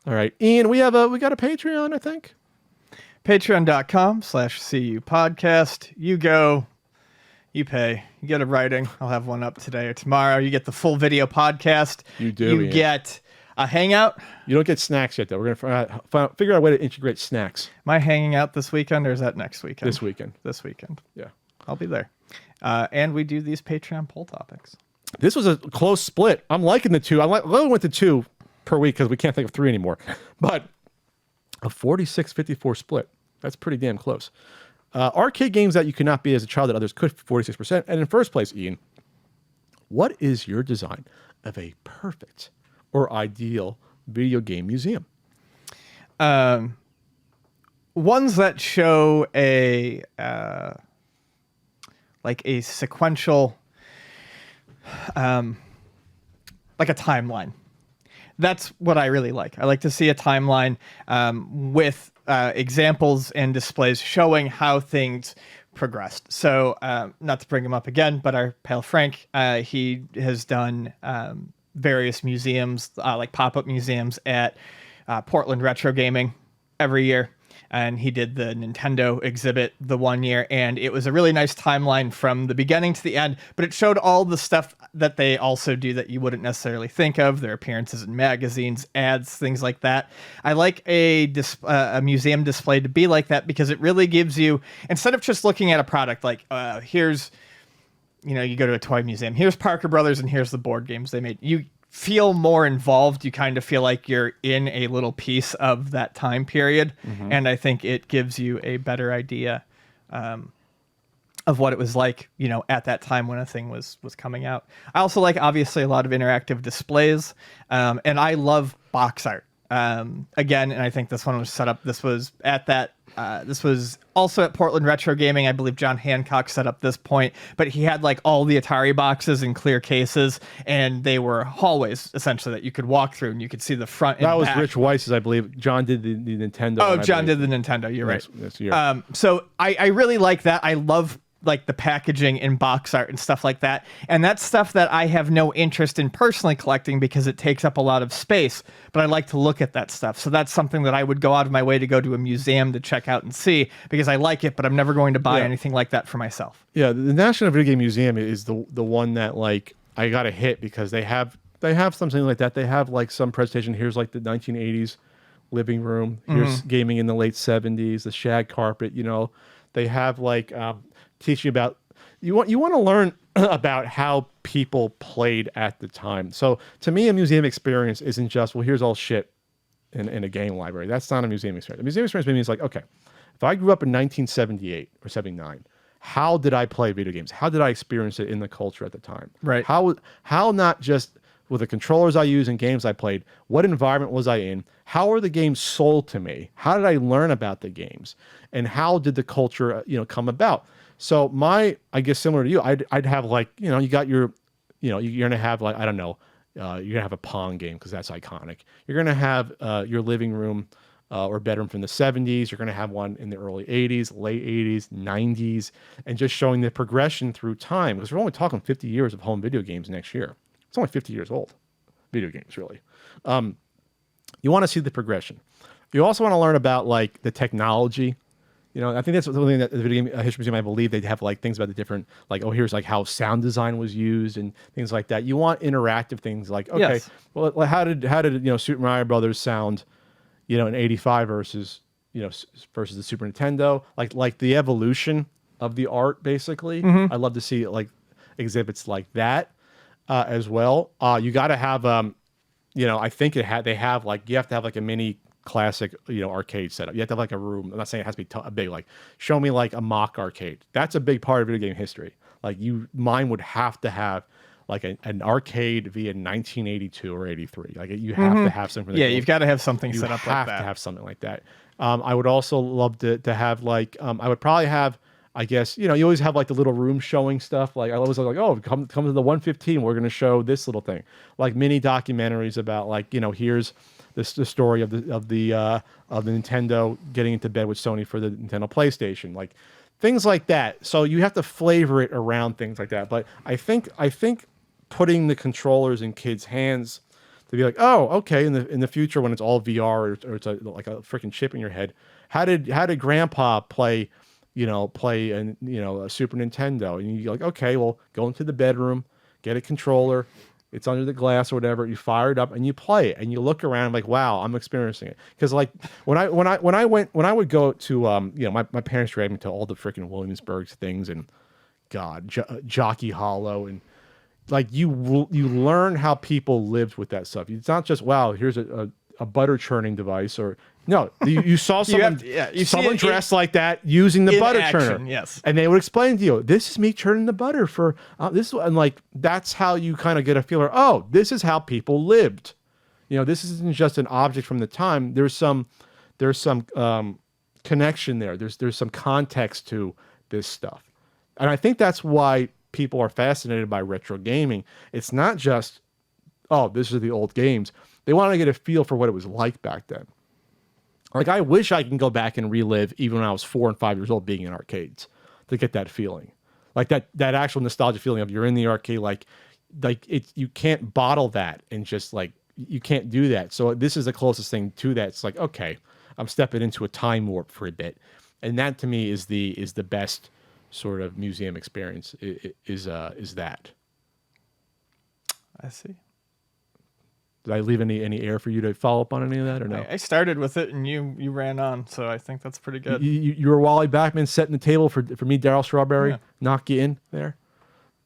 All right, Ian, we got a Patreon, I think. Patreon.com/CU podcast. You go, you pay, you get a writing. I'll have one up today or tomorrow. You get the full video podcast. You do. You Ian. get a hangout. You don't get snacks yet, though. We're gonna figure out a way to integrate snacks. Am I hanging out this weekend, or is that next weekend? This weekend. This weekend. Yeah, I'll be there. And we do these Patreon poll topics. this was a close split. I'm liking the two. Lily went to 2 per week because we can't think of 3 anymore. But a 46-54 split. That's pretty damn close. Arcade games that you could not be as a child that others could, 46%. And in first place, Ian, what is your design of a perfect or ideal video game museum? Ones that show a like a sequential, like a timeline. That's what I really like. I like to see a timeline with examples and displays showing how things progressed. So not to bring him up again, but our pal Frank, he has done various museums, like pop-up museums at Portland Retro Gaming every year. And he did the Nintendo exhibit the one year, and it was a really nice timeline from the beginning to the end, but it showed all the stuff that they also do that you wouldn't necessarily think of, their appearances in magazines, ads, things like that. I like a museum display to be like that because it really gives you, instead of just looking at a product like, here's, you go to a toy museum, here's Parker Brothers and here's the board games they made. You feel more involved. You kind of feel like you're in a little piece of that time period. Mm-hmm. And I think it gives you a better idea of what it was like, at that time when a thing was coming out. I also like, obviously, a lot of interactive displays. And I love box art. Again, and I think this one was set up, this was also at Portland Retro Gaming. I believe John Hancock set up this point, but he had like all the Atari boxes in clear cases, and they were hallways essentially that you could walk through, and you could see the front and that was back. Rich Weiss's, I believe. John did the Nintendo. Oh, John did the Nintendo. You're right. Yes, so I really like that. I love like the packaging in box art and stuff like that. And that's stuff that I have no interest in personally collecting because it takes up a lot of space, but I like to look at that stuff. So that's something that I would go out of my way to go to a museum to check out and see because I like it, but I'm never going to buy anything like that for myself. Yeah, the National Video Game Museum is the one that like I got to hit because they have something like that. They have like some presentation. Here's like the 1980s living room. Here's gaming in the late 70s, the shag carpet, They have like teaching about you want to learn about how people played at the time. So to me, a museum experience isn't just, well, here's all shit in a game library. That's not a museum experience. A museum experience means like, okay, if I grew up in 1978 or 79, how did I play video games? How did I experience it in the culture at the time? Right. How not just with the controllers I used and games I played, what environment was I in? How are the games sold to me? How did I learn about the games? And how did the culture, come about? So I guess similar to you, I'd have like, you got your, you're going to have like, I don't know, you're going to have a Pong game because that's iconic. You're going to have your living room or bedroom from the 70s. You're going to have one in the early 80s, late 80s, 90s, and just showing the progression through time because we're only talking 50 years of home video games next year. It's only 50 years old, video games, really. You want to see the progression. You also want to learn about like the technology. I think that's something that the Video Game History Museum, I believe they have like things about the different, like, oh, here's like how sound design was used and things like that. You want interactive things like, okay, yes. Well, how did Super Mario Brothers sound, in '85 versus the Super Nintendo, like the evolution of the art, basically. Mm-hmm. I'd love to see like exhibits like that as well. You got to have, I think they have like, you have to have like a mini classic, arcade setup. You have to have like a room. I'm not saying it has to be big. Like, show me like a mock arcade. That's a big part of video game history. Like, mine would have to have like an arcade via 1982 or 83. Like, you have to have something. Yeah, you've got to have something set up like that. You have to have something like that. I would also love to have like, I would probably have, I guess, you always have like the little room showing stuff. Like, I always like, oh, come to the 115. We're going to show this little thing. Like mini documentaries about like, here's the story of the Nintendo getting into bed with Sony for the Nintendo PlayStation, like things like that. So you have to flavor it around things like that. But I think putting the controllers in kids' hands to be like, oh, okay, in the future when it's all VR or it's like a freaking chip in your head, how did Grandpa play, a Super Nintendo? And you're like, okay, well, go into the bedroom, get a controller, it's under the glass or whatever. You fire it up and you play it, and you look around like, wow, I'm experiencing it. Because like when I would go to my parents dragged me to all the freaking Williamsburg things and God, Jockey Hollow, and like you learn how people lived with that stuff. It's not just wow, here's a butter churning device, or no, you saw someone someone dressed like that using the butter churner. Yes, and they would explain to you, this is me churning the butter for this, and like that's how you kind of get a feeler. Oh, this is how people lived. This isn't just an object from the time. There's some connection there. There's some context to this stuff. And I think that's why people are fascinated by retro gaming. It's not just, oh, this is the old games. They want to get a feel for what it was like back then. Like, I wish I can go back and relive even when I was 4 and 5 years old being in arcades to get that feeling. Like that actual nostalgia feeling of you're in the arcade, like you can't bottle that and just like, you can't do that. So this is the closest thing to that. It's like, okay, I'm stepping into a time warp for a bit. And that to me is the best sort of museum experience is that. I see. Did I leave any air for you to follow up on any of that or no? I started with it and you ran on, so I think that's pretty good. You were Wally Backman setting the table for me, Daryl Strawberry, Yeah. knock you in there.